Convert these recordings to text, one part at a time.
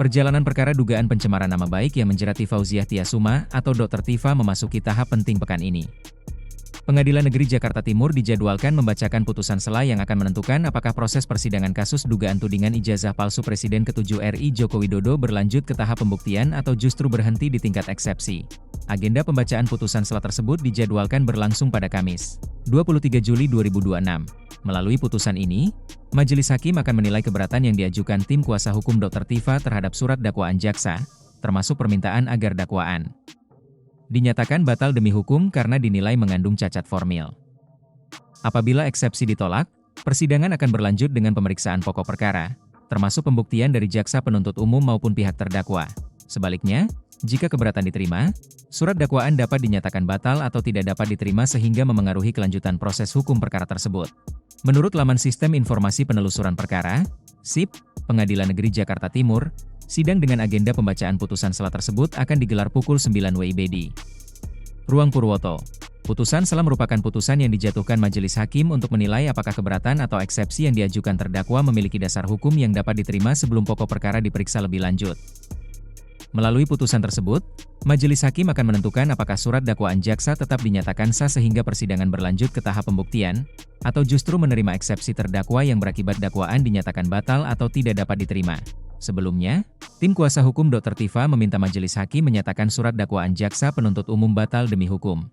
Perjalanan perkara dugaan pencemaran nama baik yang menjerat Fauziah Tiasuma atau Dr. Tifa memasuki tahap penting pekan ini. Pengadilan Negeri Jakarta Timur dijadwalkan membacakan putusan sela yang akan menentukan apakah proses persidangan kasus dugaan tudingan ijazah palsu Presiden ke-7 RI Joko Widodo berlanjut ke tahap pembuktian atau justru berhenti di tingkat eksepsi. Agenda pembacaan putusan sela tersebut dijadwalkan berlangsung pada Kamis, 23 Juli 2026. Melalui putusan ini, Majelis Hakim akan menilai keberatan yang diajukan tim kuasa hukum Dr. Tifa terhadap surat dakwaan jaksa, termasuk permintaan agar dakwaan dinyatakan batal demi hukum karena dinilai mengandung cacat formil. Apabila eksepsi ditolak, persidangan akan berlanjut dengan pemeriksaan pokok perkara, termasuk pembuktian dari jaksa penuntut umum maupun pihak terdakwa. Sebaliknya, jika keberatan diterima, surat dakwaan dapat dinyatakan batal atau tidak dapat diterima sehingga memengaruhi kelanjutan proses hukum perkara tersebut. Menurut laman Sistem Informasi Penelusuran Perkara, SIP, Pengadilan Negeri Jakarta Timur, sidang dengan agenda pembacaan putusan sela tersebut akan digelar pukul 9 WIB di Ruang Purwoto. Putusan sela merupakan putusan yang dijatuhkan Majelis Hakim untuk menilai apakah keberatan atau eksepsi yang diajukan terdakwa memiliki dasar hukum yang dapat diterima sebelum pokok perkara diperiksa lebih lanjut. Melalui putusan tersebut, Majelis Hakim akan menentukan apakah surat dakwaan jaksa tetap dinyatakan sah sehingga persidangan berlanjut ke tahap pembuktian, atau justru menerima eksepsi terdakwa yang berakibat dakwaan dinyatakan batal atau tidak dapat diterima. Sebelumnya, tim kuasa hukum Dr. Tifa meminta Majelis Hakim menyatakan surat dakwaan jaksa penuntut umum batal demi hukum.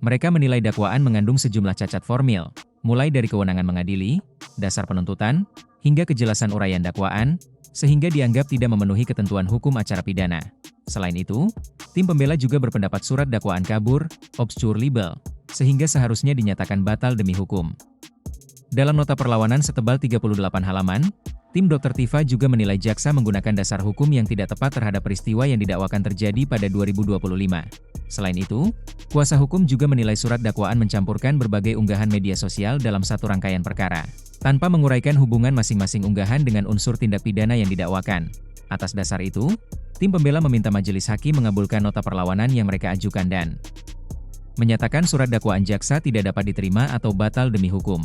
Mereka menilai dakwaan mengandung sejumlah cacat formil, mulai dari kewenangan mengadili, dasar penuntutan, hingga kejelasan uraian dakwaan, sehingga dianggap tidak memenuhi ketentuan hukum acara pidana. Selain itu, tim pembela juga berpendapat surat dakwaan kabur, obscure libel, sehingga seharusnya dinyatakan batal demi hukum. Dalam nota perlawanan setebal 38 halaman, tim Dr. Tifa juga menilai jaksa menggunakan dasar hukum yang tidak tepat terhadap peristiwa yang didakwakan terjadi pada 2025. Selain itu, kuasa hukum juga menilai surat dakwaan mencampurkan berbagai unggahan media sosial dalam satu rangkaian perkara, tanpa menguraikan hubungan masing-masing unggahan dengan unsur tindak pidana yang didakwakan. Atas dasar itu, tim pembela meminta Majelis Hakim mengabulkan nota perlawanan yang mereka ajukan dan menyatakan surat dakwaan jaksa tidak dapat diterima atau batal demi hukum.